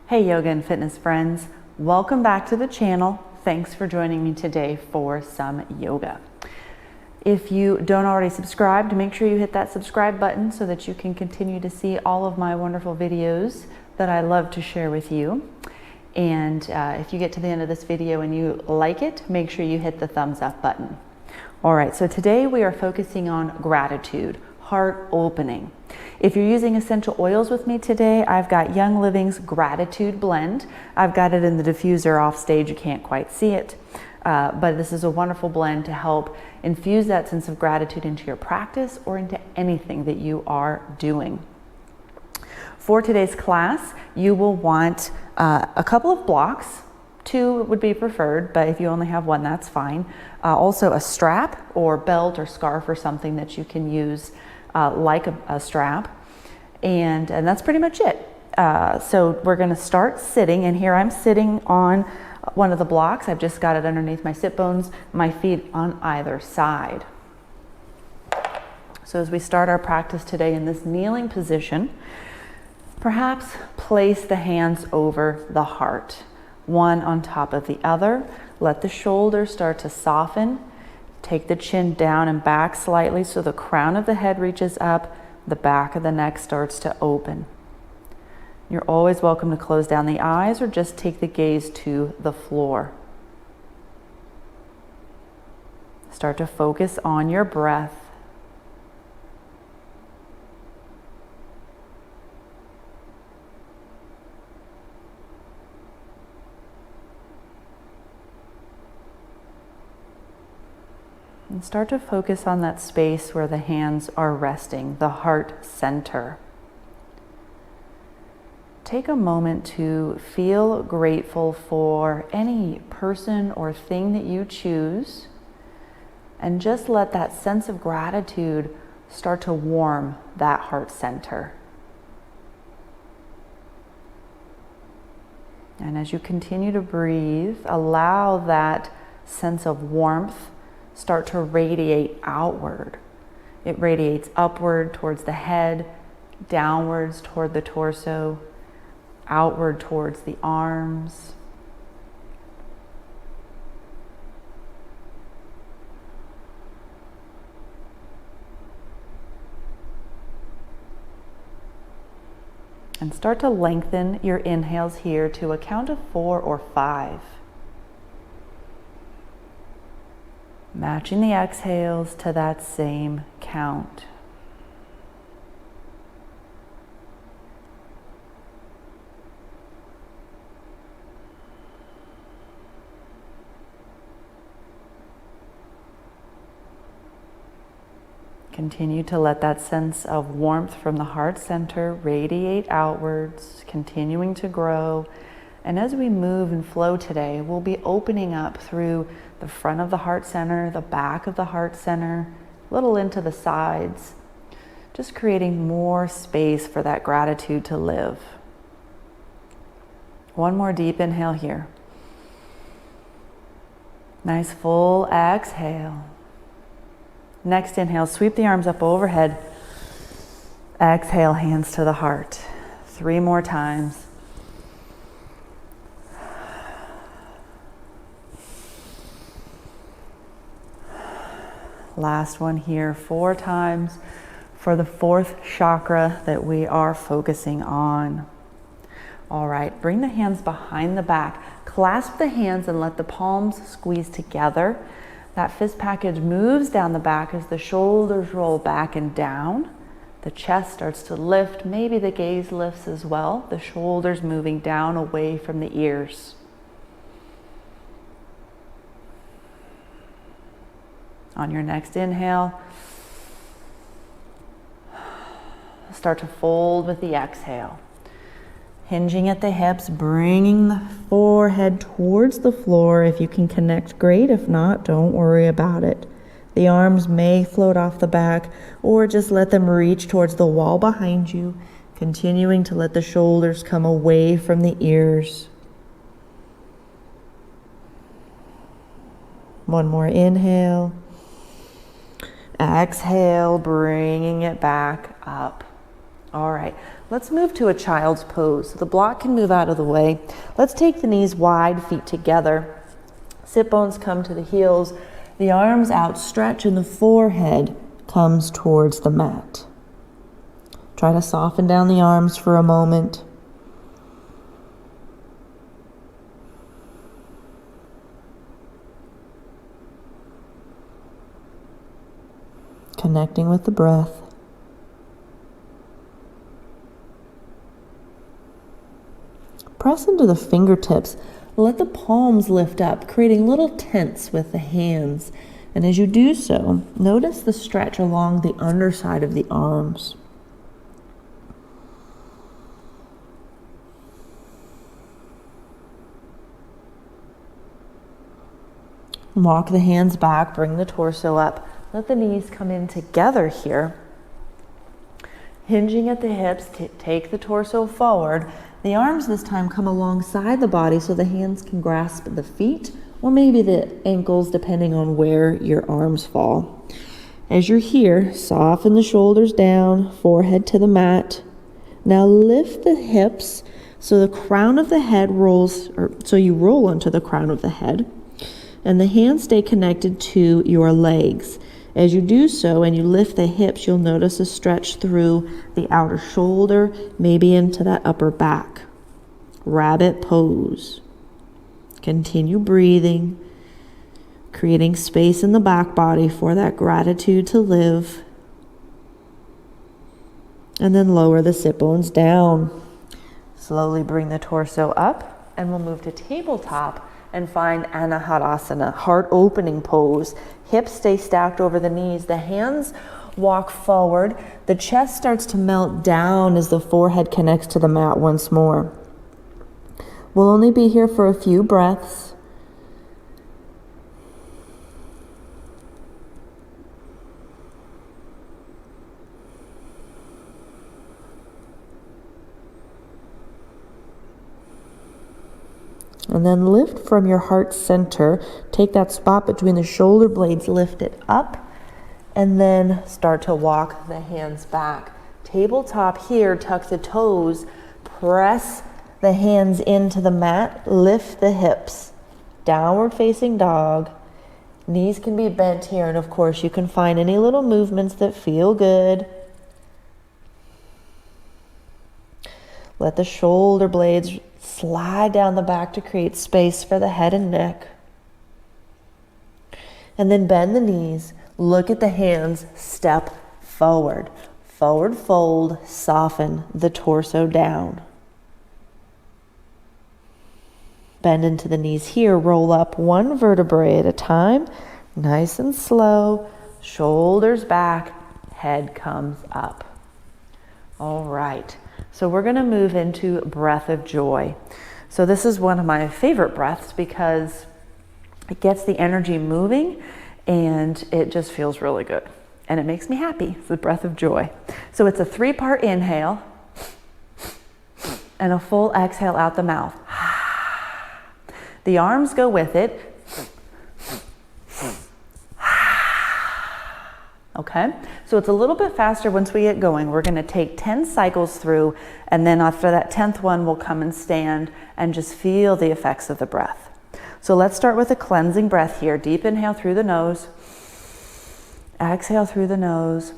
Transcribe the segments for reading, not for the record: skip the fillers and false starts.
Hey yoga and fitness friends, welcome back to the channel. Thanks for joining me today for some yoga. If you don't already subscribe, make sure you hit that subscribe button so that you can continue to see all of my wonderful videos that I love to share with you. And if you get to the end of this video and you like it, make sure you hit the thumbs up button. All right, so today we are focusing on gratitude, heart opening. If you're using essential oils with me today, I've got Young Living's Gratitude Blend. I've got it in the diffuser off stage. You can't quite see it, but this is a wonderful blend to help infuse that sense of gratitude into your practice or into anything that you are doing. For today's class, you will want a couple of blocks. 2 would be preferred, but if you only have 1, that's fine. Also a strap or belt or scarf or something that you can use like a strap. And that's pretty much it. So we're gonna start sitting, and here I'm sitting on one of the blocks. I've just got it underneath my sit bones, my feet on either side. So as we start our practice today in this kneeling position, perhaps place the hands over the heart, one on top of the other. Let the shoulders start to soften. Take the chin down and back slightly so the crown of the head reaches up, the back of the neck starts to open. You're always welcome to close down the eyes or just take the gaze to the floor. Start to focus on your breath. And start to focus on that space where the hands are resting, the heart center. Take a moment to feel grateful for any person or thing that you choose, and just let that sense of gratitude start to warm that heart center. And as you continue to breathe, allow that sense of warmth start to radiate outward. It radiates upward towards the head, downwards toward the torso, outward towards the arms. And start to lengthen your inhales here to a count of 4 or 5. Matching the exhales to that same count. Continue to let that sense of warmth from the heart center radiate outwards, continuing to grow. And as we move and flow today, we'll be opening up through the front of the heart center, the back of the heart center, a little into the sides, just creating more space for that gratitude to live. One more deep inhale here. Nice full exhale. Next inhale, sweep the arms up overhead. Exhale, hands to the heart. 3 more times. Last one here, 4 times for the 4th chakra that we are focusing on. All right, bring the hands behind the back. Clasp the hands and let the palms squeeze together. That fist package moves down the back as the shoulders roll back and down. The chest starts to lift. Maybe the gaze lifts as well. The shoulders moving down away from the ears. On your next inhale, start to fold with the exhale. Hinging at the hips, bringing the forehead towards the floor. If you can connect, great. If not, don't worry about it. The arms may float off the back, or just let them reach towards the wall behind you, continuing to let the shoulders come away from the ears. One more inhale. Exhale, bringing it back up. All right, let's move to a child's pose. So the block can move out of the way. Let's take the knees wide, feet together. Sit bones come to the heels. The arms outstretch and the forehead comes towards the mat. Try to soften down the arms for a moment. Connecting with the breath. Press into the fingertips. Let the palms lift up, creating little tents with the hands. And as you do so, notice the stretch along the underside of the arms. Walk the hands back, bring the torso up. Let the knees come in together here. Hinging at the hips, take the torso forward. The arms this time come alongside the body so the hands can grasp the feet or maybe the ankles depending on where your arms fall. As you're here, soften the shoulders down, forehead to the mat. Now lift the hips so the crown of the head rolls, or so you roll onto the crown of the head, and the hands stay connected to your legs. As you do so and you lift the hips, you'll notice a stretch through the outer shoulder, maybe into that upper back. Rabbit pose. Continue breathing, creating space in the back body for that gratitude to live. And then lower the sit bones down. Slowly bring the torso up and we'll move to tabletop and find Anahadasana, heart opening pose. Hips stay stacked over the knees. The hands walk forward. The chest starts to melt down as the forehead connects to the mat once more. We'll only be here for a few breaths. And then lift from your heart center. Take that spot between the shoulder blades, lift it up, and then start to walk the hands back. Tabletop here, tuck the toes, press the hands into the mat, lift the hips. Downward facing dog. Knees can be bent here, and of course you can find any little movements that feel good. Let the shoulder blades slide down the back to create space for the head and neck. And then bend the knees, look at the hands, step forward. Forward fold, soften the torso down. Bend into the knees here, roll up one vertebrae at a time, nice and slow, shoulders back, head comes up. All right. So we're going to move into breath of joy. So this is one of my favorite breaths because it gets the energy moving and it just feels really good. And it makes me happy. It's the breath of joy. So it's a 3-part inhale and a full exhale out the mouth. The arms go with it. Okay, so it's a little bit faster once we get going. We're going to take 10 cycles through, and then after that 10th one, we'll come and stand and just feel the effects of the breath. So let's start with a cleansing breath here. Deep inhale through the nose. Exhale through the nose.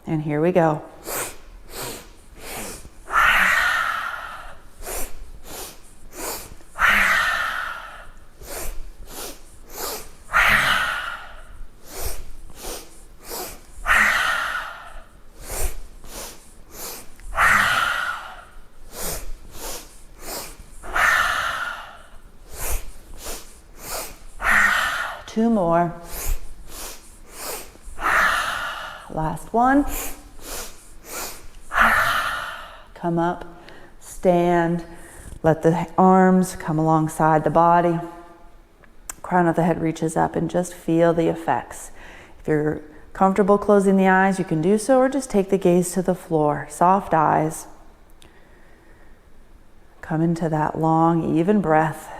And here we go. Two more. Last one. Come up, stand, let the arms come alongside the body. Crown of the head reaches up and just feel the effects. If you're comfortable closing the eyes, you can do so, or just take the gaze to the floor. Soft eyes. Come into that long, even breath.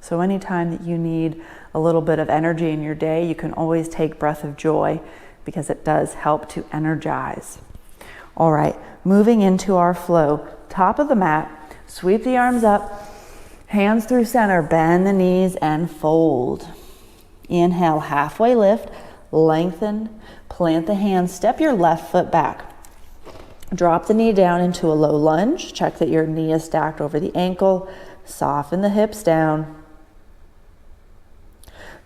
So anytime that you need a little bit of energy in your day, you can always take breath of joy because it does help to energize. All right, moving into our flow. Top of the mat, sweep the arms up, hands through center, bend the knees and fold. Inhale, halfway lift, lengthen, plant the hands, step your left foot back. Drop the knee down into a low lunge. Check that your knee is stacked over the ankle. Soften the hips down.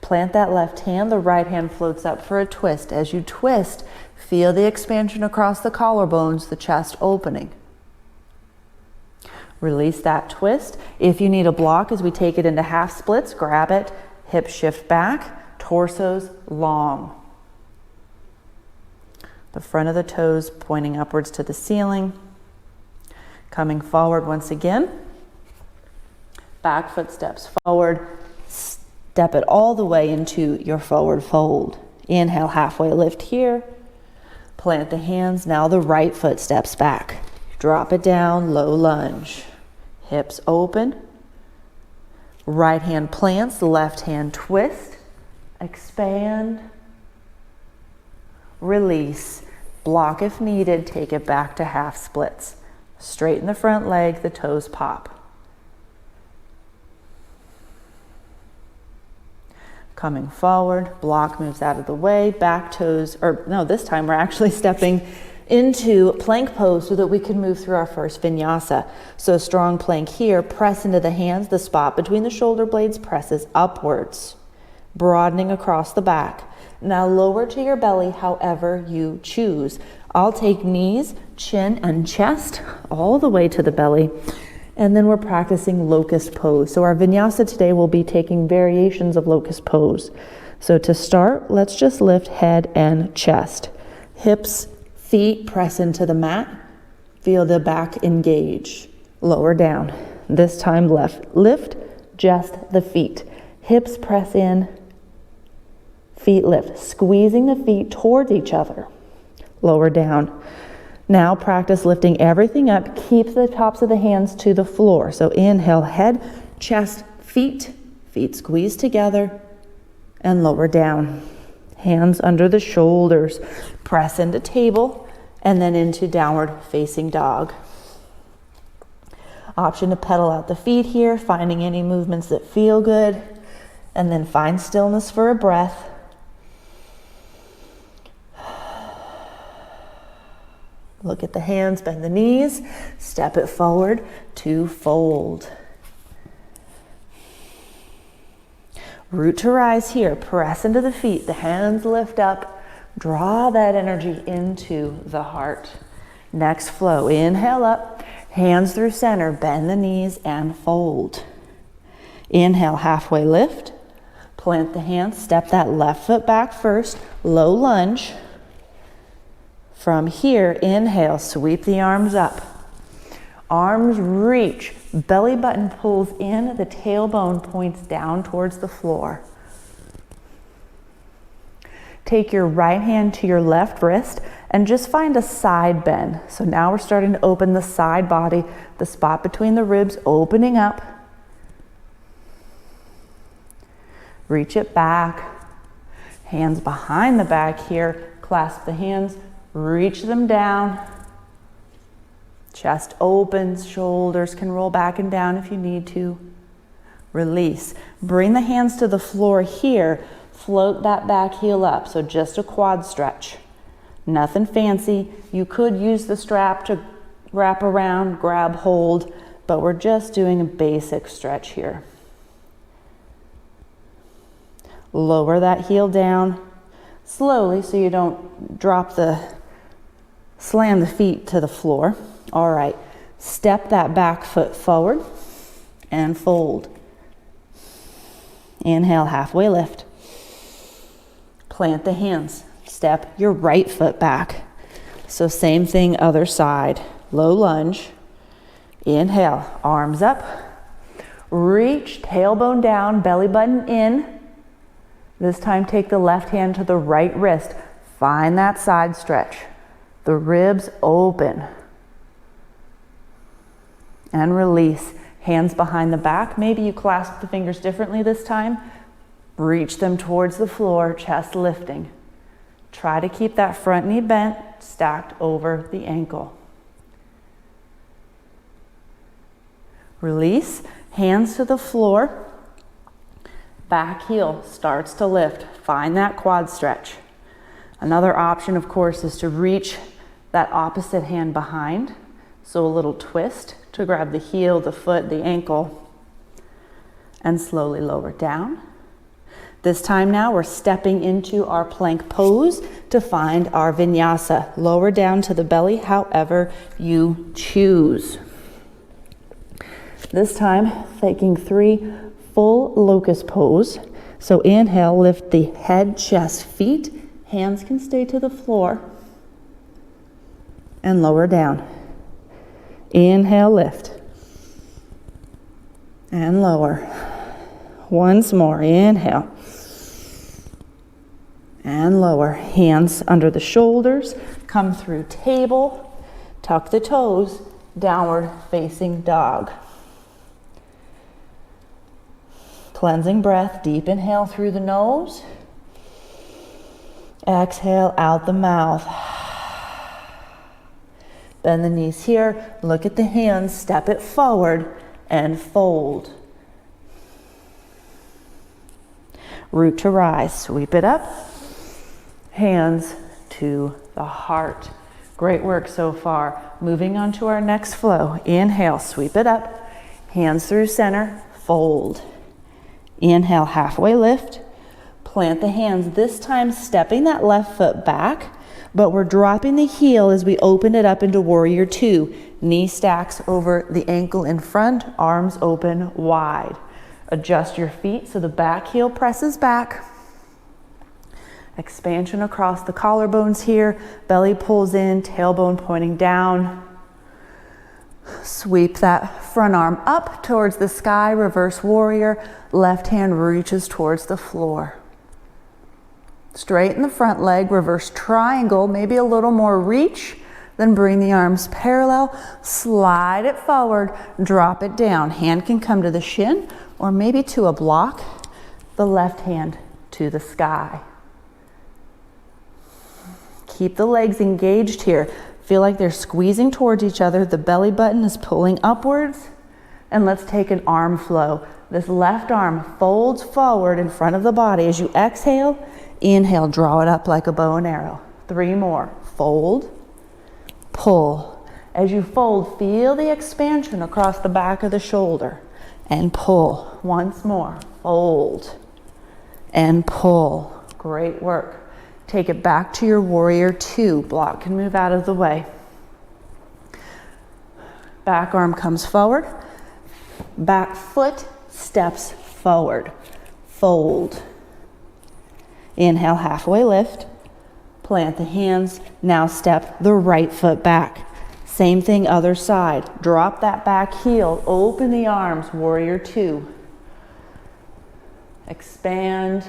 Plant that left hand, the right hand floats up for a twist. As you twist, feel the expansion across the collarbones, the chest opening. Release that twist. If you need a block as we take it into half splits, grab it, hips shift back, torsos long. The front of the toes pointing upwards to the ceiling. Coming forward once again. Back foot steps forward. Step it all the way into your forward fold. Inhale, halfway lift here. Plant the hands. Now the right foot steps back. Drop it down, low lunge. Hips open. Right hand plants, left hand twist. Expand. Release. Block if needed. Take it back to half splits. Straighten the front leg, the toes pop. Coming forward, block moves out of the way, back toes, or no, this time we're actually stepping into plank pose so that we can move through our first vinyasa. So strong plank here, press into the hands, the spot between the shoulder blades presses upwards, broadening across the back. Now lower to your belly however you choose. I'll take knees, chin, and chest all the way to the belly. And then we're practicing locust pose. So our vinyasa today will be taking variations of locust pose. So to start, let's just lift head and chest. Hips, feet press into the mat. Feel the back engage. Lower down. This time left. Lift just the feet. Hips press in. Feet lift. Squeezing the feet towards each other. Lower down. Now practice lifting everything up. Keep the tops of the hands to the floor. So inhale, head, chest, feet. Feet squeeze together and lower down. Hands under the shoulders. Press into table and then into downward facing dog. Option to pedal out the feet here, finding any movements that feel good. And then find stillness for a breath. Look at the hands, bend the knees, step it forward to fold. Root to rise here, press into the feet, the hands lift up, draw that energy into the heart. Next flow, inhale up, hands through center, bend the knees and fold. Inhale, halfway lift, plant the hands, step that left foot back first, low lunge. From here, inhale, sweep the arms up. Arms reach, belly button pulls in, the tailbone points down towards the floor. Take your right hand to your left wrist and just find a side bend. So now we're starting to open the side body, the spot between the ribs opening up. Reach it back. Hands behind the back here, clasp the hands. Reach them down. Chest opens, shoulders can roll back and down if you need to. Release. Bring the hands to the floor here. Float that back heel up. So just a quad stretch. Nothing fancy. You could use the strap to wrap around, grab hold, but we're just doing a basic stretch here. Lower that heel down slowly so you don't slam the feet to the floor. All right, step that back foot forward and fold. Inhale, halfway lift. Plant the hands. Step your right foot back. So same thing, other side. Low lunge. Inhale, arms up. Reach, tailbone down, belly button in. This time take the left hand to the right wrist. Find that side stretch. The ribs open. And release. Hands behind the back. Maybe you clasp the fingers differently this time. Reach them towards the floor, chest lifting. Try to keep that front knee bent, stacked over the ankle. Release, hands to the floor. Back heel starts to lift. Find that quad stretch. Another option, of course, is to reach that opposite hand behind. So a little twist to grab the heel, the foot, the ankle, and slowly lower down. This time now we're stepping into our plank pose to find our vinyasa. Lower down to the belly, however you choose. This time, taking 3 full locust pose. So inhale, lift the head, chest, feet. Hands can stay to the floor. And lower down. Inhale, lift. And lower. Once more, inhale. And lower. Hands under the shoulders. Come through table. Tuck the toes. Downward facing dog. Cleansing breath. Deep inhale through the nose. Exhale out the mouth. Bend the knees here. Look at the hands. Step it forward and fold. Root to rise. Sweep it up. Hands to the heart. Great work so far. Moving on to our next flow. Inhale, sweep it up. Hands through center, fold. Inhale, halfway lift. Plant the hands, this time stepping that left foot back, but we're dropping the heel as we open it up into warrior 2. Knee stacks over the ankle in front, arms open wide. Adjust your feet so the back heel presses back. Expansion across the collarbones here. Belly pulls in, tailbone pointing down. Sweep that front arm up towards the sky, reverse warrior. Left hand reaches towards the floor. Straighten the front leg, reverse triangle, maybe a little more reach. Then bring the arms parallel, slide it forward, drop it down. Hand can come to the shin or maybe to a block. The left hand to the sky. Keep the legs engaged here. Feel like they're squeezing towards each other. The belly button is pulling upwards. And let's take an arm flow. This left arm folds forward in front of the body. As you exhale, inhale, draw it up like a bow and arrow. 3 more. Fold, pull. As you fold, feel the expansion across the back of the shoulder. And pull. Once more. Fold and pull. Great work. Take it back to your warrior 2. Block can move out of the way. Back arm comes forward. Back foot steps forward. Fold. Inhale, halfway lift. Plant the hands. Now step the right foot back. Same thing, other side. Drop that back heel. Open the arms, warrior 2. Expand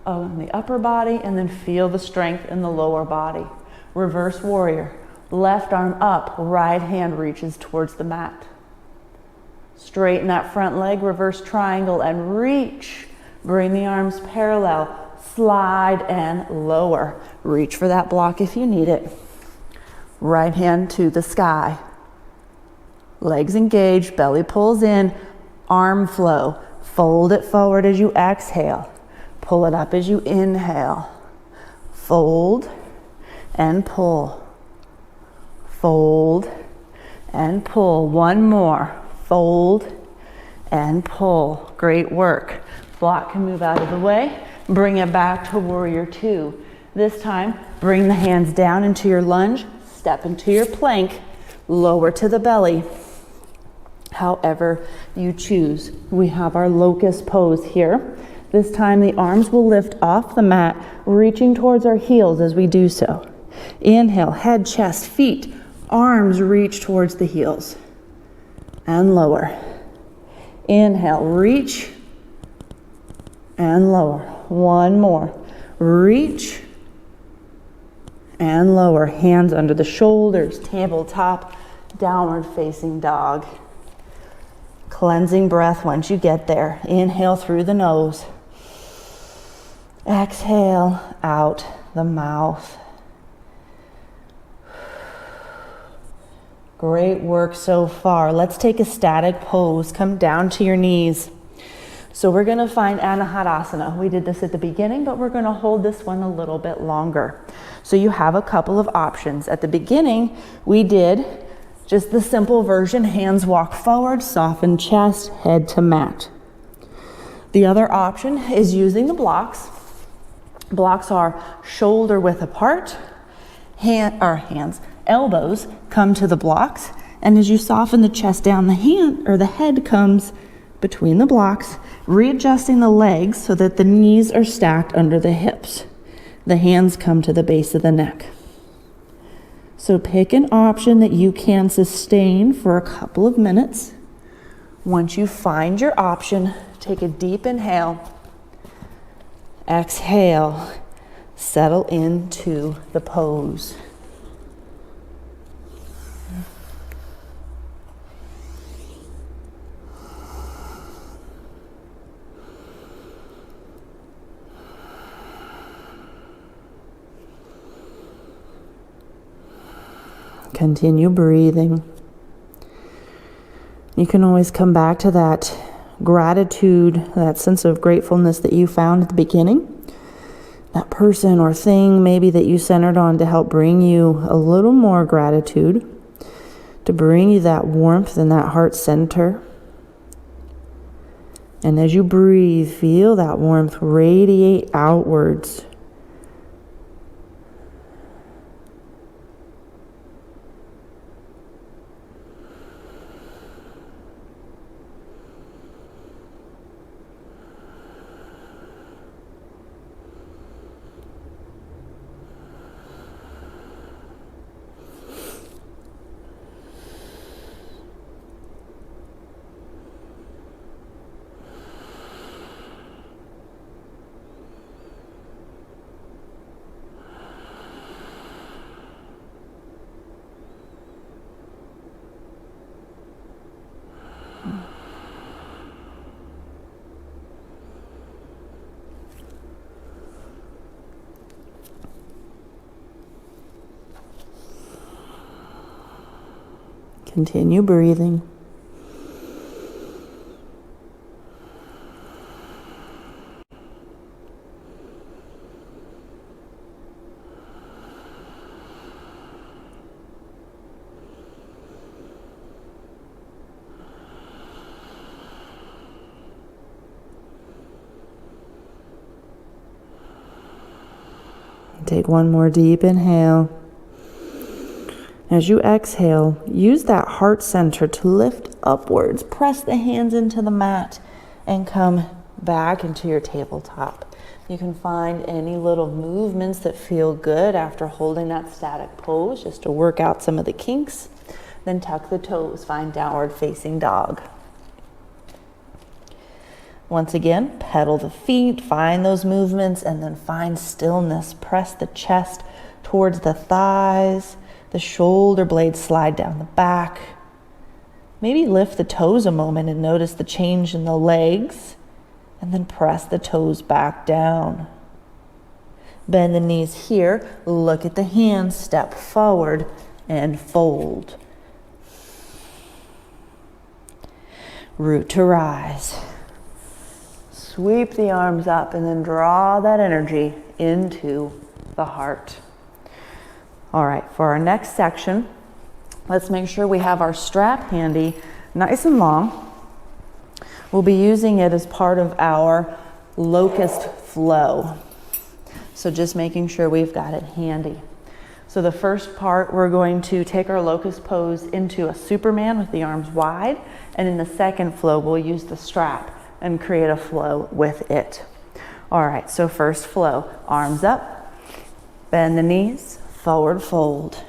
on the upper body and then feel the strength in the lower body. Reverse warrior. Left arm up, right hand reaches towards the mat. Straighten that front leg, reverse triangle and reach. Bring the arms parallel, slide and lower. Reach for that block if you need it. Right hand to the sky. Legs engaged, belly pulls in, arm flow. Fold it forward as you exhale. Pull it up as you inhale. Fold and pull. Fold and pull. One more. Fold and pull. Great work. Block can move out of the way. Bring it back to warrior 2. This time, bring the hands down into your lunge. Step into your plank. Lower to the belly. However you choose. We have our locust pose here. This time the arms will lift off the mat, reaching towards our heels as we do so. Inhale, head, chest, feet. Arms reach towards the heels. And lower. Inhale, reach. And lower. One more. Reach. And lower. Hands under the shoulders, tabletop, Downward facing dog. Cleansing breath once you get there. Inhale through the nose. Exhale out the mouth. Great work so far. Let's take a static pose. Come down to your knees. So we're going to find Anahadasana. We did this at the beginning, but we're going to hold this one a little bit longer. So you have a couple of options. At the beginning, we did just the simple version, hands walk forward, soften chest, head to mat. The other option is using the blocks. Blocks are shoulder width apart, hands, elbows come to the blocks, and as you soften the chest down, the head comes between the blocks, readjusting the legs so that the knees are stacked under the hips. The hands come to the base of the neck. So pick an option that you can sustain for a couple of minutes. Once you find your option, take a deep inhale. Exhale, settle into the pose. Continue breathing. You can always come back to that gratitude, that sense of gratefulness that you found at the beginning. That person or thing maybe that you centered on to help bring you a little more gratitude, to bring you that warmth in that heart center. And as you breathe, feel that warmth radiate outwards. Continue breathing. Take one more deep inhale. As you exhale, use that heart center to lift upwards. Press the hands into the mat and come back into your tabletop. You can find any little movements that feel good after holding that static pose, just to work out some of the kinks. Then tuck the toes, find downward facing dog. Once again, pedal the feet, find those movements, and then find stillness. Press the chest towards the thighs. The shoulder blades slide down the back. Maybe lift the toes a moment and notice the change in the legs, and then press the toes back down. Bend the knees here, look at the hands, step forward and fold. Root to rise. Sweep the arms up and then draw that energy into the heart. All right, for our next section, let's make sure we have our strap handy, nice and long. We'll be using it as part of our locust flow. So just making sure we've got it handy. So the first part, we're going to take our locust pose into a Superman with the arms wide. And in the second flow, we'll use the strap and create a flow with it. All right, so first flow, arms up, bend the knees, forward fold.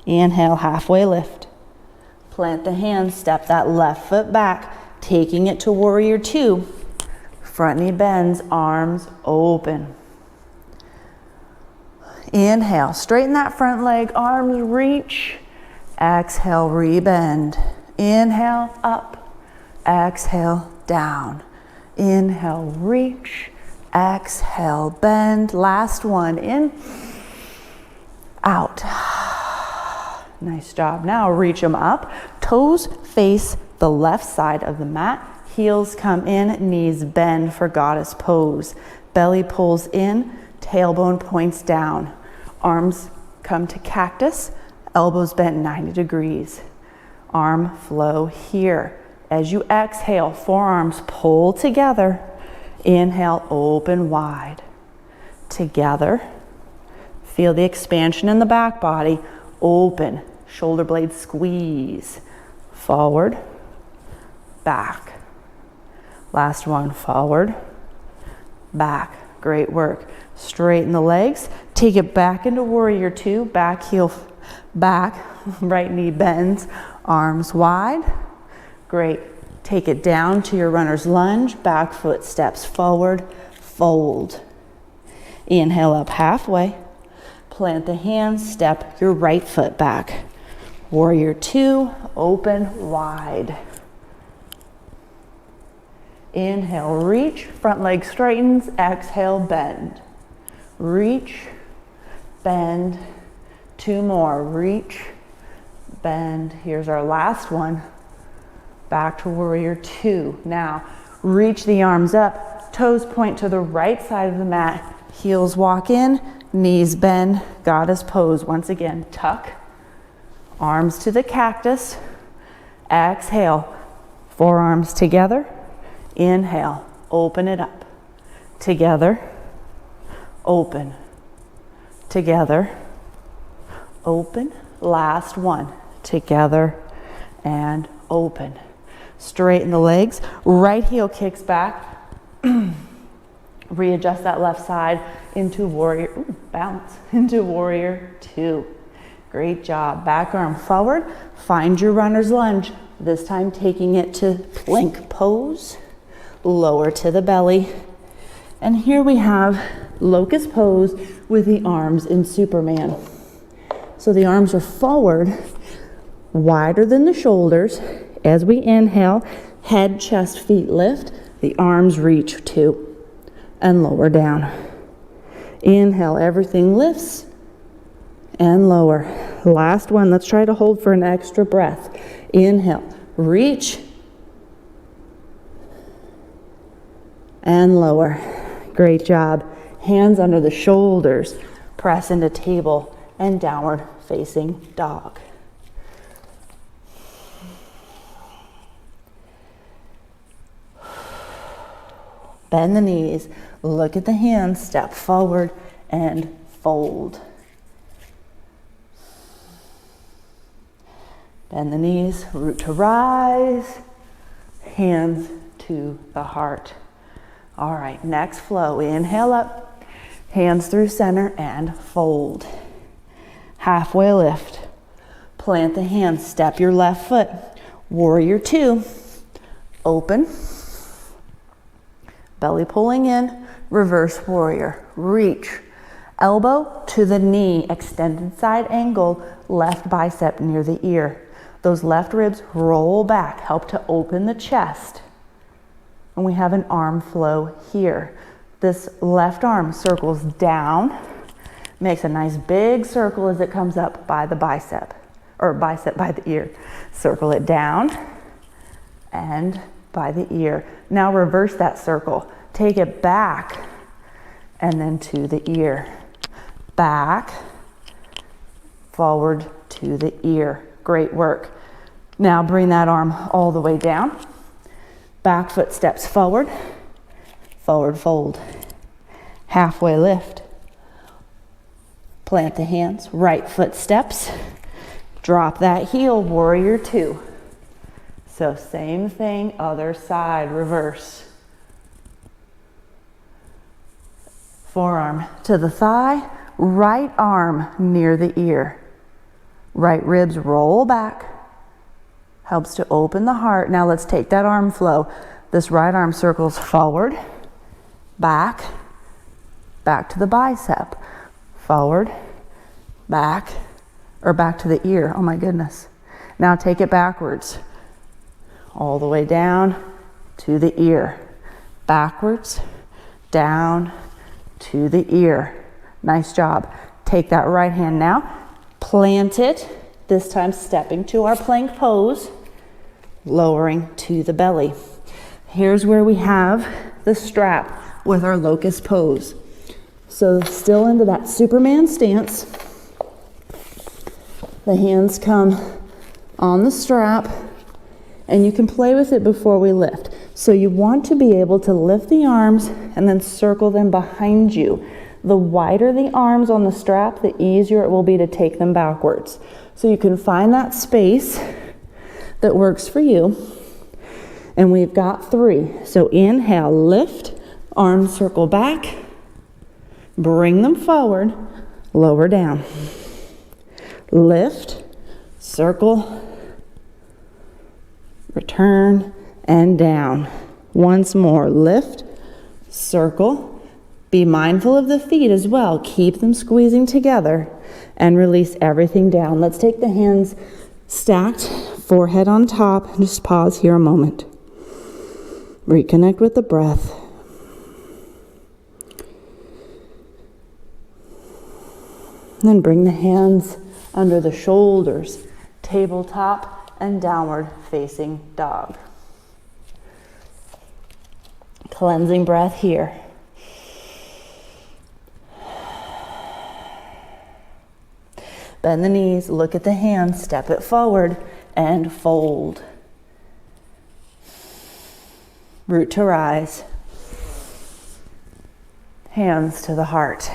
Inhale, halfway lift. Plant the hands, step that left foot back, taking it to warrior two. Front knee bends, arms open. Inhale, straighten that front leg, arms reach. Exhale, rebend. Inhale, up. Exhale, down. Inhale, reach. Exhale, bend. Last one, in, out. Nice job. Now reach them up. Toes face the left side of the mat. Heels come in, knees bend for goddess pose. Belly pulls in, tailbone points down. Arms come to cactus, elbows bent 90 degrees. Arm flow here. As you exhale, forearms pull together. Inhale, open wide. Together. Feel the expansion in the back body. Open, shoulder blades squeeze. Forward, back. Last one, forward, back. Great work. Straighten the legs. Take it back into warrior two. Back heel, back. Right knee bends. Arms wide. Great. Take it down to your runner's lunge. Back foot steps forward. Fold. Inhale up halfway. Plant the hands. Step your right foot back. Warrior two. Open wide. Inhale, reach, front leg straightens, exhale, bend. Reach, bend, two more, reach, bend. Here's our last one. Back to warrior two. Now, reach the arms up, toes point to the right side of the mat, heels walk in, knees bend, goddess pose. Once again, tuck, arms to the cactus, exhale, forearms together. Inhale, open it up. Together, open. Together, open. Last one. Together and open. Straighten the legs. Right heel kicks back. Readjust that left side into warrior, bounce, into warrior two. Great job. Back arm forward. Find your runner's lunge. This time taking it to plank pose. Lower to the belly. And here we have locust pose with the arms in Superman. So the arms are forward, wider than the shoulders. As we inhale, head, chest, feet lift. The arms reach to and lower down. Inhale, everything lifts and lower. Last one, let's try to hold for an extra breath. Inhale, reach and lower. Great job. Hands under the shoulders. Press into table and downward facing dog. Bend the knees. Look at the hands. Step forward and fold. Bend the knees. Root to rise. Hands to the heart. All right, next flow. Inhale up, hands through center and fold. Halfway lift. Plant the hands, step your left foot. Warrior two. Open. Belly pulling in, reverse warrior. Reach. Elbow to the knee, extended side angle, left bicep near the ear. Those left ribs roll back, help to open the chest. And we have an arm flow here. This left arm circles down, makes a nice big circle as it comes up by the bicep, or bicep by the ear. Circle it down and by the ear. Now reverse that circle. Take it back and then to the ear. Back, forward to the ear. Great work. Now bring that arm all the way down. Back foot steps forward, forward fold, halfway lift. Plant the hands, right foot steps, drop that heel, warrior two. So same thing, other side, reverse. Forearm to the thigh, right arm near the ear. Right ribs roll back. Helps to open the heart. Now let's take that arm flow. This right arm circles forward, back, back to the bicep. Forward, back, or back to the ear. Oh my goodness. Now take it backwards, all the way down to the ear. Backwards, down to the ear. Nice job. Take that right hand now, plant it, this time stepping to our plank pose, lowering to the belly. Here's where we have the strap with our locust pose. So still into that Superman stance. The hands come on the strap, and you can play with it before we lift. So you want to be able to lift the arms and then circle them behind you. The wider the arms on the strap, the easier it will be to take them backwards. So you can find that space that works for you. And we've got 3. So inhale, lift, arms circle back, bring them forward, lower down. Lift, circle, return, and down. Once more, lift, circle. Be mindful of the feet as well. Keep them squeezing together and release everything down. Let's take the hands stacked, forehead on top. Just pause here a moment. Reconnect with the breath. And then bring the hands under the shoulders, tabletop and downward facing dog. Cleansing breath here. Bend the knees, look at the hands, step it forward, and fold. Root to rise. Hands to the heart.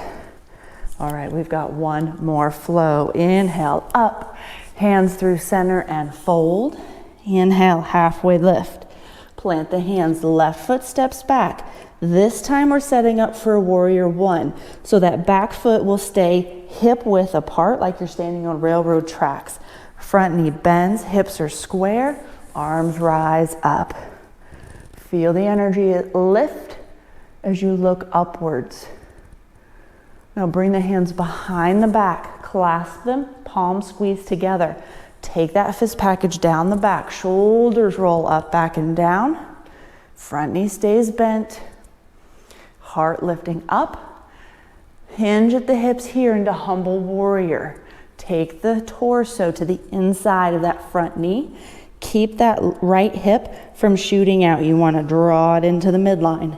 All right, we've got one more flow. Inhale, up, hands through center and fold. Inhale, halfway lift. Plant the hands, left foot steps back. This time we're setting up for warrior 1. So that back foot will stay hip width apart like you're standing on railroad tracks. Front knee bends, hips are square, arms rise up. Feel the energy lift as you look upwards. Now bring the hands behind the back, clasp them, palms squeeze together. Take that fist package down the back, shoulders roll up, back and down. Front knee stays bent, heart lifting up. Hinge at the hips here into humble warrior. Take the torso to the inside of that front knee. Keep that right hip from shooting out. You want to draw it into the midline.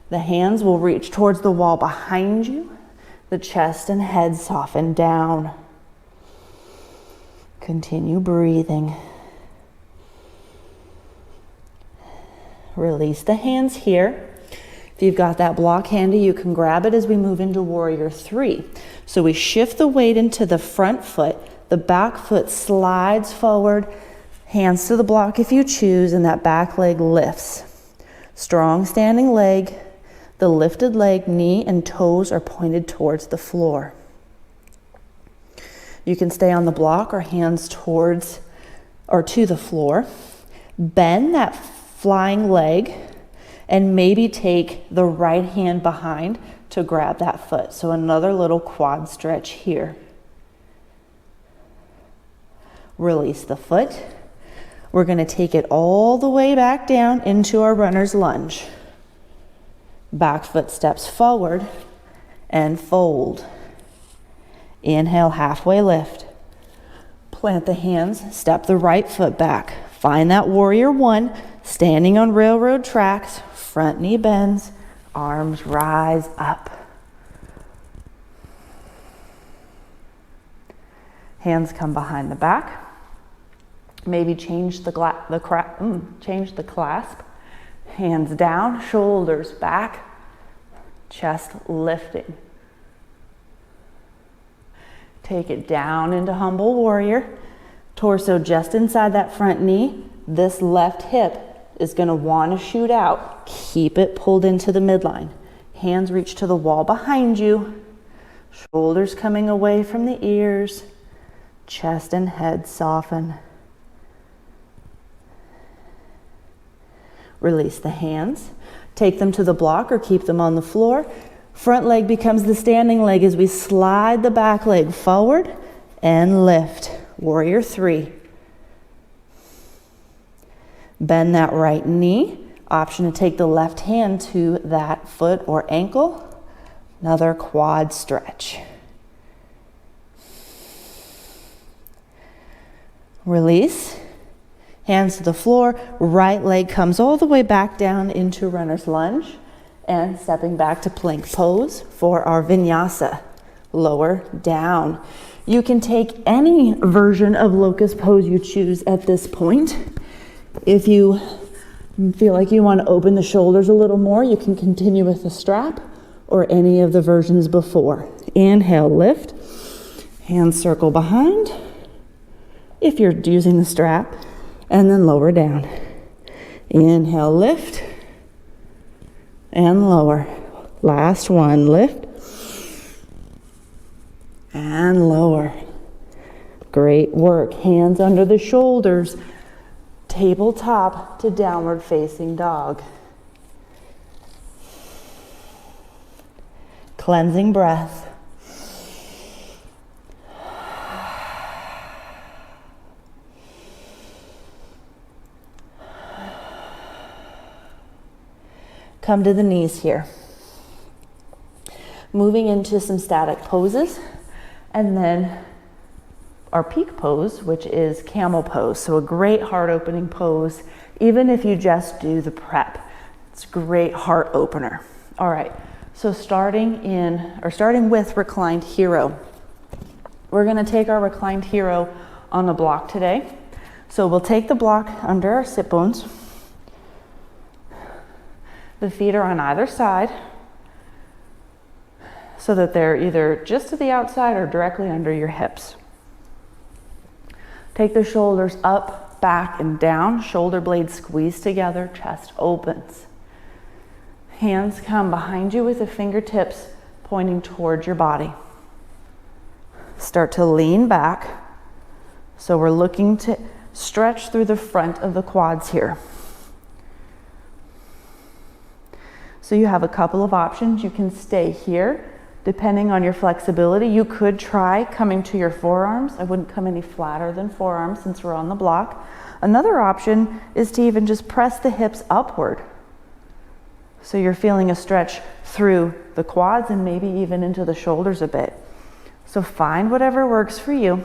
The hands will reach towards the wall behind you. The chest and head soften down. Continue breathing. Release the hands here. If you've got that block handy, you can grab it as we move into warrior 3. So we shift the weight into the front foot. The back foot slides forward. Hands to the block if you choose, and that back leg lifts. Strong standing leg. The lifted leg, knee and toes are pointed towards the floor. You can stay on the block or hands towards or to the floor. Bend that flying leg and maybe take the right hand behind to grab that foot. So another little quad stretch here. Release the foot. We're going to take it all the way back down into our runner's lunge. Back foot steps forward and fold. Inhale, halfway lift. Plant the hands, step the right foot back. Find that warrior 1, standing on railroad tracks. Front knee bends, arms rise up. Hands come behind the back. Maybe change the clasp. Hands down, shoulders back, chest lifting. Take it down into humble warrior. Torso just inside that front knee. This left hip is going to want to shoot out. Keep it pulled into the midline. Hands reach to the wall behind you. Shoulders coming away from the ears. Chest and head soften. Release the hands. Take them to the block or keep them on the floor. Front leg becomes the standing leg as we slide the back leg forward and lift. Warrior 3. Bend that right knee. Option to take the left hand to that foot or ankle. Another quad stretch. Release. Hands to the floor. Right leg comes all the way back down into runner's lunge. And stepping back to plank pose for our vinyasa. Lower down. You can take any version of locust pose you choose at this point. If you feel like you want to open the shoulders a little more, you can continue with the strap or any of the versions before. Inhale, lift. Hands circle behind if you're using the strap, and then lower down. Inhale, lift, and lower. Last one, lift, and lower. Great work. Hands under the shoulders. Tabletop to downward facing dog. Cleansing breath. Come to the knees here. Moving into some static poses, and then our peak pose, which is camel pose. So a great heart opening pose, even if you just do the prep. It's a great heart opener. All right, so starting with reclined hero. We're gonna take our reclined hero on the block today. So we'll take the block under our sit bones. The feet are on either side so that they're either just to the outside or directly under your hips. Take the shoulders up, back, and down. Shoulder blades squeeze together, chest opens. Hands come behind you with the fingertips pointing towards your body. Start to lean back. So we're looking to stretch through the front of the quads here. So you have a couple of options. You can stay here, depending on your flexibility. You could try coming to your forearms. I wouldn't come any flatter than forearms since we're on the block. Another option is to even just press the hips upward. So you're feeling a stretch through the quads and maybe even into the shoulders a bit. So find whatever works for you.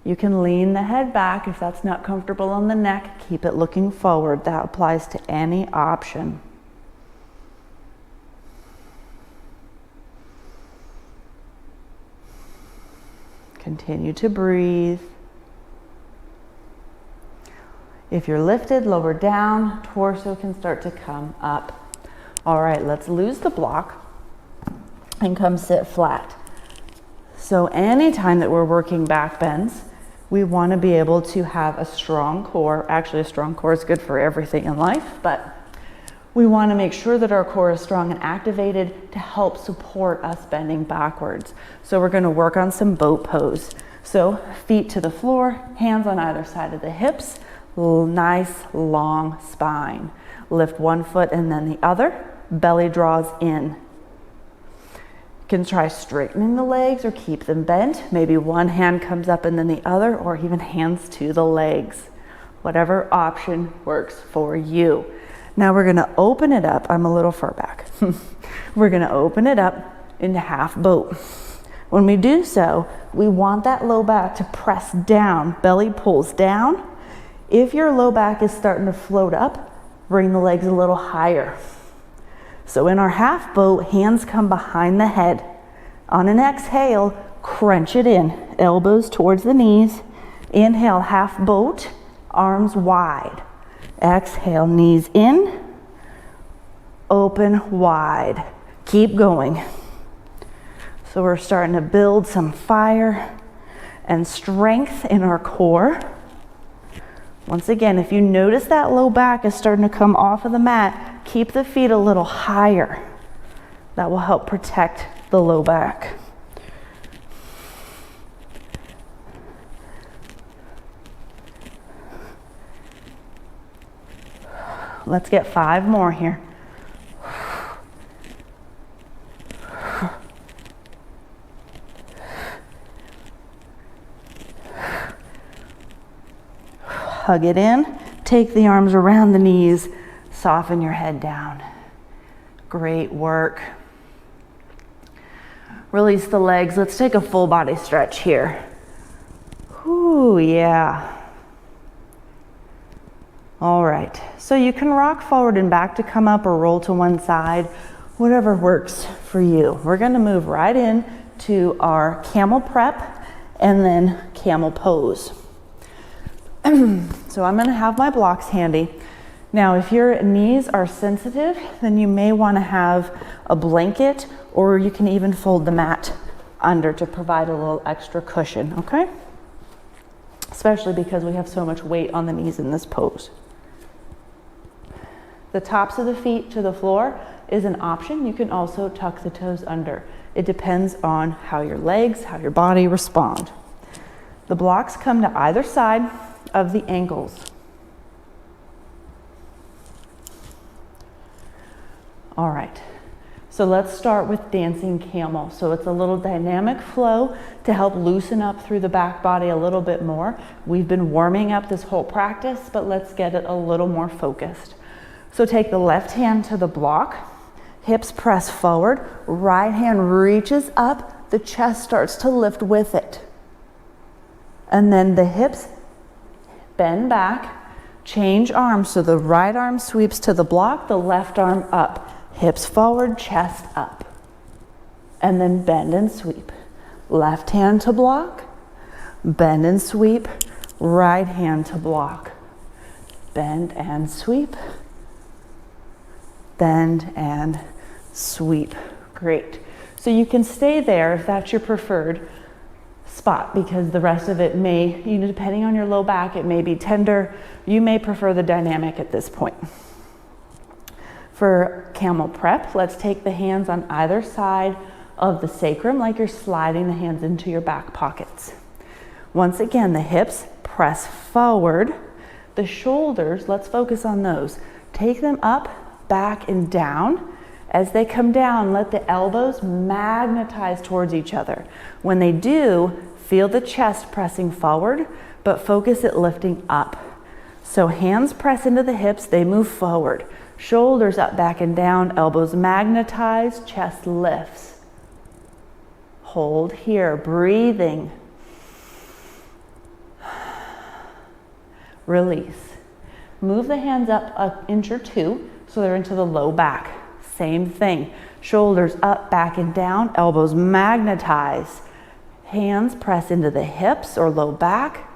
You can lean the head back if that's not comfortable on the neck. Keep it looking forward. That applies to any option. Continue to breathe. If you're lifted, lower down, torso can start to come up. All right, let's lose the block and come sit flat. So anytime that we're working back bends, we want to be able to have a strong core. Actually, a strong core is good for everything in life, but we want to make sure that our core is strong and activated to help support us bending backwards. So we're going to work on some boat pose. So feet to the floor, hands on either side of the hips, nice long spine. Lift one foot and then the other, belly draws in. You can try straightening the legs or keep them bent. Maybe one hand comes up and then the other, or even hands to the legs. Whatever option works for you. Now we're gonna open it up. I'm a little far back. We're gonna open it up into half boat. When we do so, we want that low back to press down. Belly pulls down. If your low back is starting to float up, bring the legs a little higher. So in our half boat, hands come behind the head. On an exhale, crunch it in. Elbows towards the knees. Inhale, half boat, arms wide. Exhale, knees in, open wide. Keep going. So we're starting to build some fire and strength in our core. Once again, if you notice that low back is starting to come off of the mat, keep the feet a little higher. That will help protect the low back. Let's get 5 more here. hug it in, take the arms around the knees, soften your head down. Great work. Release the legs. Let's take a full body stretch here. Ooh, yeah. All right, so you can rock forward and back to come up or roll to one side, whatever works for you. We're gonna move right in to our camel prep and then camel pose. So I'm gonna have my blocks handy. Now, if your knees are sensitive, then you may wanna have a blanket, or you can even fold the mat under to provide a little extra cushion, okay? Especially because we have so much weight on the knees in this pose. The tops of the feet to the floor is an option. You can also tuck the toes under. It depends on how your legs, how your body respond. The blocks come to either side of the ankles. All right, so let's start with dancing camel. So it's a little dynamic flow to help loosen up through the back body a little bit more. We've been warming up this whole practice, but let's get it a little more focused. So take the left hand to the block, hips press forward, right hand reaches up, the chest starts to lift with it. And then the hips bend back, change arms. So the right arm sweeps to the block, the left arm up, hips forward, chest up. And then bend and sweep. Left hand to block, bend and sweep, right hand to block, bend and sweep. Bend and sweep. Great. So you can stay there if that's your preferred spot, because the rest of it may, depending on your low back, it may be tender. You may prefer the dynamic at this point. For camel prep, let's take the hands on either side of the sacrum like you're sliding the hands into your back pockets. Once again, the hips press forward. The shoulders, let's focus on those. Take them up, back and down. As they come down, let the elbows magnetize towards each other. When they do, feel the chest pressing forward, but focus it lifting up. So hands press into the hips, they move forward. Shoulders up, back and down, elbows magnetize, chest lifts. Hold here, breathing. Release. Move the hands up an inch or two, so they're into the low back. Same thing. Shoulders up, back and down, elbows magnetize. Hands press into the hips or low back,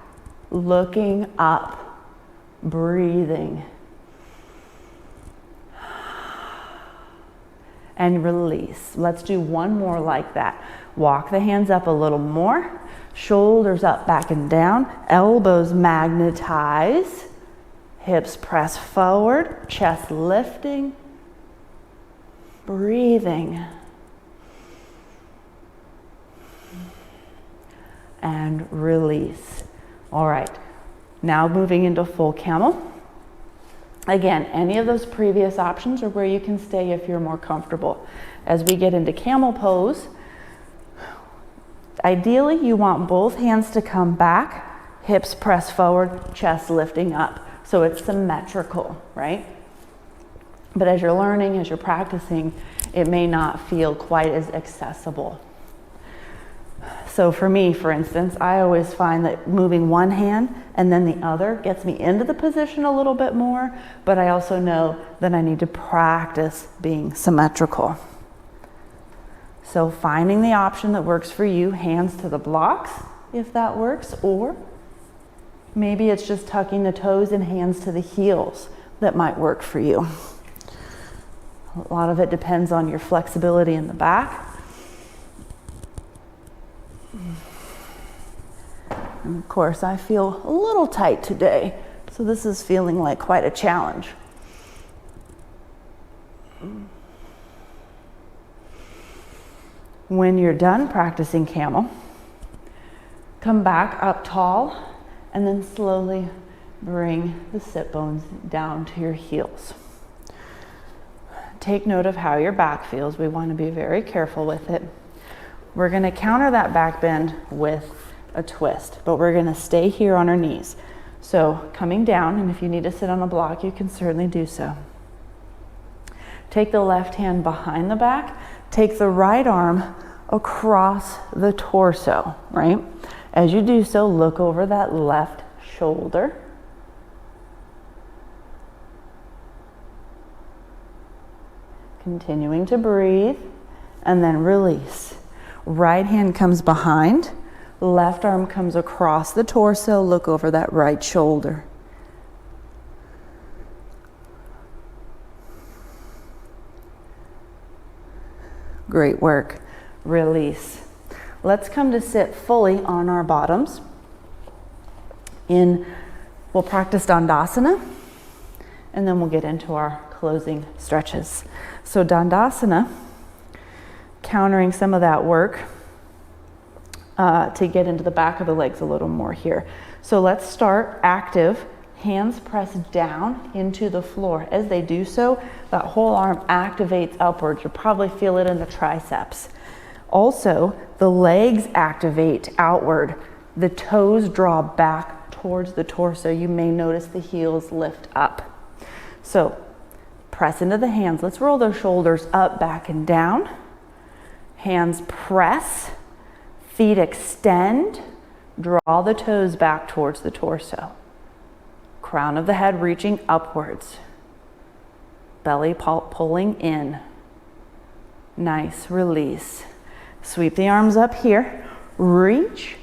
looking up, breathing. And release. Let's do one more like that. Walk the hands up a little more. Shoulders up, back and down, elbows magnetize. Hips press forward, chest lifting, breathing. And release. All right, now moving into full camel. Again, any of those previous options are where you can stay if you're more comfortable. As we get into camel pose, ideally you want both hands to come back, hips press forward, chest lifting up. So it's symmetrical, right? But as you're learning, as you're practicing, it may not feel quite as accessible. So for me, for instance, I always find that moving one hand and then the other gets me into the position a little bit more, but I also know that I need to practice being symmetrical. So finding the option that works for you, hands to the blocks, if that works, or maybe it's just tucking the toes and hands to the heels that might work for you. A lot of it depends on your flexibility in the back. And of course, I feel a little tight today, so this is feeling like quite a challenge. When you're done practicing camel, come back up tall and then slowly bring the sit bones down to your heels. Take note of how your back feels. We want to be very careful with it. We're going to counter that back bend with a twist, but we're going to stay here on our knees. So coming down, and if you need to sit on a block, you can certainly do so. Take the left hand behind the back, take the right arm across the torso, right? As you do so, look over that left shoulder. Continuing to breathe, and then release. Right hand comes behind, left arm comes across the torso, look over that right shoulder. Great work. Release. Let's come to sit fully on our bottoms. We'll practice Dandasana, and then we'll get into our closing stretches. So Dandasana, countering some of that work to get into the back of the legs a little more here. So let's start active. Hands press down into the floor. As they do so, that whole arm activates upwards. You'll probably feel it in the triceps. Also, the legs activate outward. The toes draw back towards the torso. You may notice the heels lift up. So press into the hands. Let's roll those shoulders up, back, and down. Hands press, feet extend, draw the toes back towards the torso. Crown of the head reaching upwards. Belly pulling in. Nice, release. Sweep the arms up here. Reach,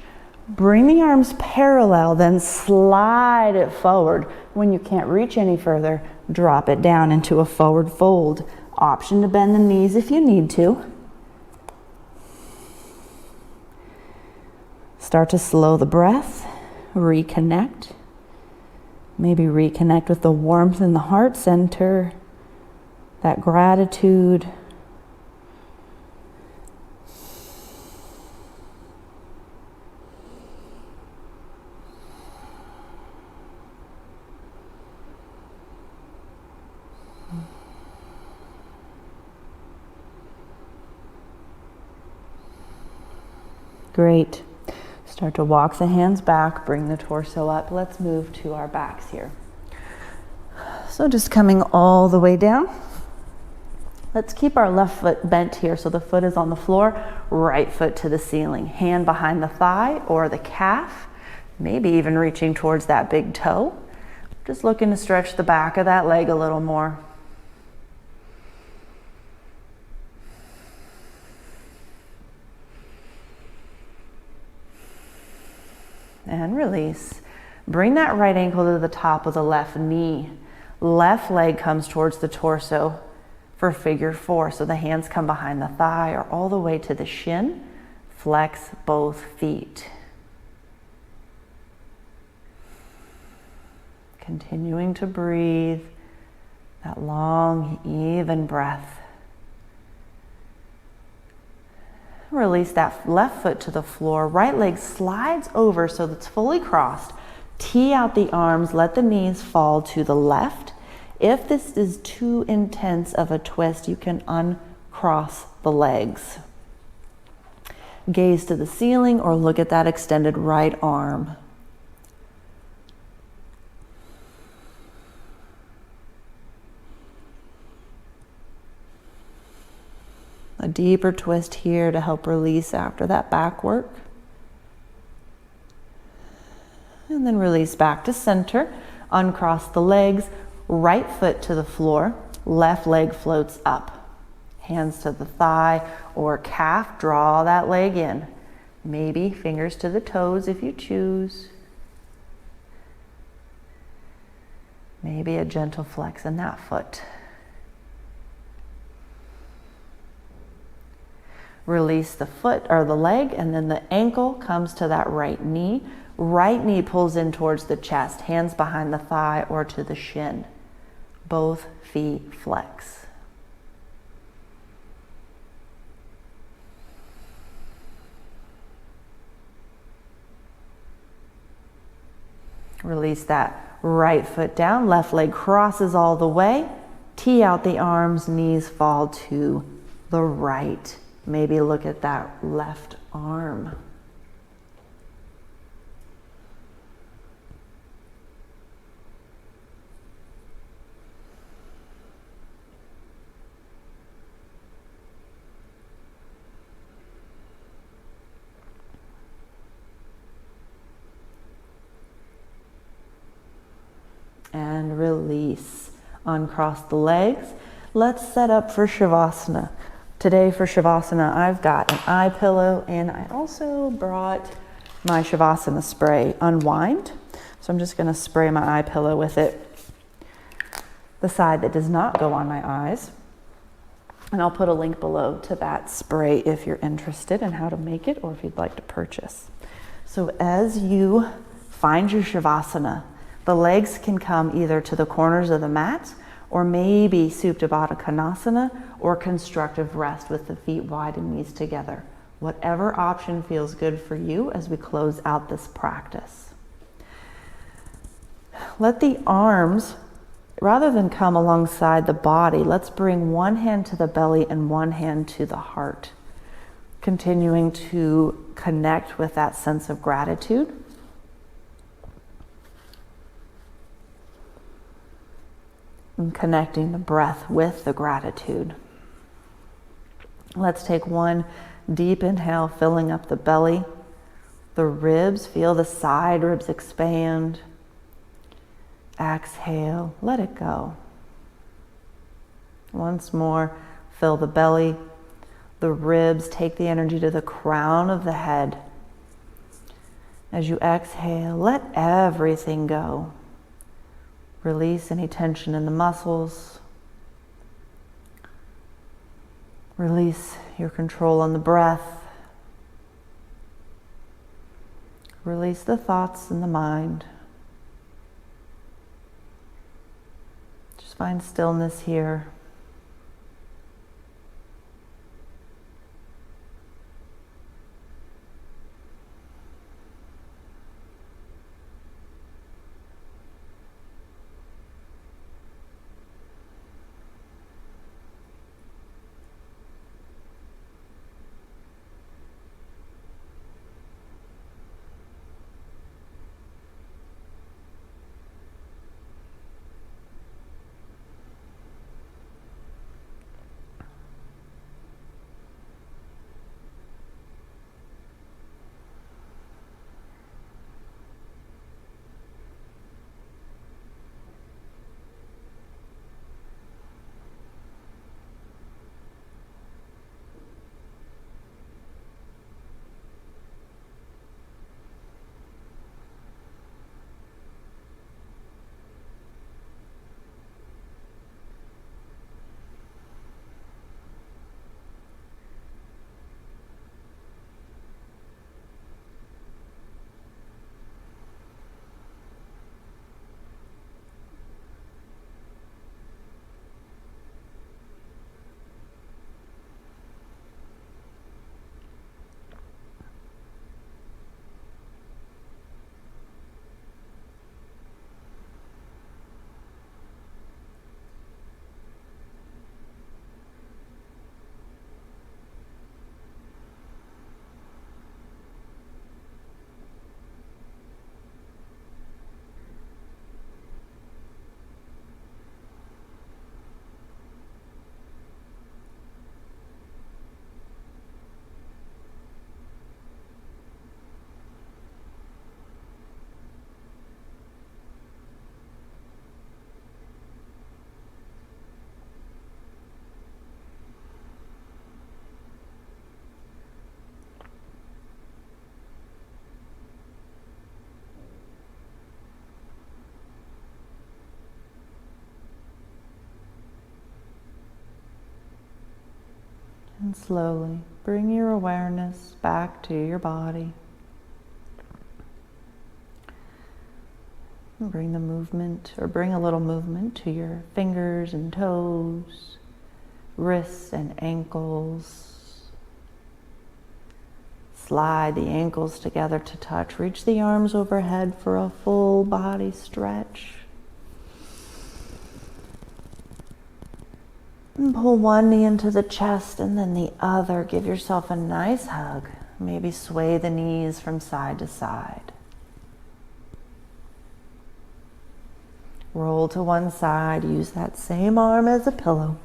bring the arms parallel, then slide it forward. When you can't reach any further, drop it down into a forward fold. Option to bend the knees if you need to. Start to slow the breath, reconnect. Maybe reconnect with the warmth in the heart center, that gratitude. Great. Start to walk the hands back, bring the torso up. Let's move to our backs here. So just coming all the way down. Let's keep our left foot bent here so the foot is on the floor, right foot to the ceiling. Hand behind the thigh or the calf, maybe even reaching towards that big toe. Just looking to stretch the back of that leg a little more. And release. Bring that right ankle to the top of the left knee. Left leg comes towards the torso for figure four. So the hands come behind the thigh or all the way to the shin. Flex both feet. Continuing to breathe. That long, even breath. Release that left foot to the floor. Right leg slides over so that it's fully crossed. Tee out the arms. Let the knees fall to the left. If this is too intense of a twist, you can uncross the legs. Gaze to the ceiling or look at that extended right arm. A deeper twist here to help release after that back work. And then release back to center. Uncross the legs, right foot to the floor, left leg floats up. Hands to the thigh or calf, draw that leg in. Maybe fingers to the toes if you choose. Maybe a gentle flex in that foot. Release the foot or the leg, and then the ankle comes to that right knee. Right knee pulls in towards the chest, hands behind the thigh or to the shin. Both feet flex. Release that right foot down, left leg crosses all the way. Tee out the arms, knees fall to the right. Maybe look at that left arm. release. Uncross the legs. Let's set up for Shavasana. Today for Shavasana, I've got an eye pillow, and I also brought my Shavasana spray, Unwind. So I'm just going to spray my eye pillow with it, the side that does not go on my eyes. And I'll put a link below to that spray if you're interested in how to make it or if you'd like to purchase. So as you find your Shavasana, the legs can come either to the corners of the mat or maybe Supta Baddha Konasana or constructive rest with the feet wide and knees together. Whatever option feels good for you as we close out this practice. Let the arms, rather than come alongside the body, let's bring one hand to the belly and one hand to the heart. Continuing to connect with that sense of gratitude. And connecting the breath with the gratitude. Let's take one deep inhale, filling up the belly, the ribs, feel the side ribs expand. Exhale, let it go. Once more, fill the belly, the ribs, take the energy to the crown of the head. As you exhale, let everything go. Release any tension in the muscles. Release your control on the breath. Release the thoughts in the mind. Just find stillness here. And slowly bring your awareness back to your body. And bring the movement, or bring a little movement to your fingers and toes, wrists and ankles. Slide the ankles together to touch. Reach the arms overhead for a full body stretch. And pull one knee into the chest and then the other. Give yourself a nice hug. Maybe sway the knees from side to side. Roll to one side. Use that same arm as a pillow.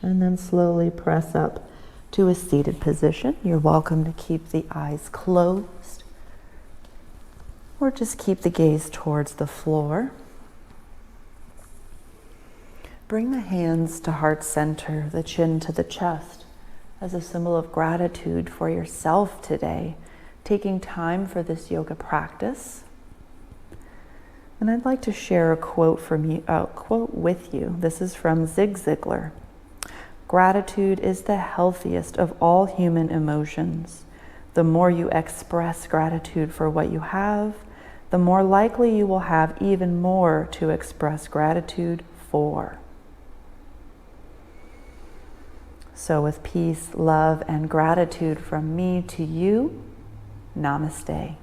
And then slowly press up to a seated position. You're welcome to keep the eyes closed or just keep the gaze towards the floor. Bring the hands to heart center, the chin to the chest, as a symbol of gratitude for yourself today, taking time for this yoga practice. And I'd like to share a quote with you. This is from Zig Ziglar. Gratitude is the healthiest of all human emotions. The more you express gratitude for what you have, the more likely you will have even more to express gratitude for. So with peace, love, and gratitude from me to you, namaste.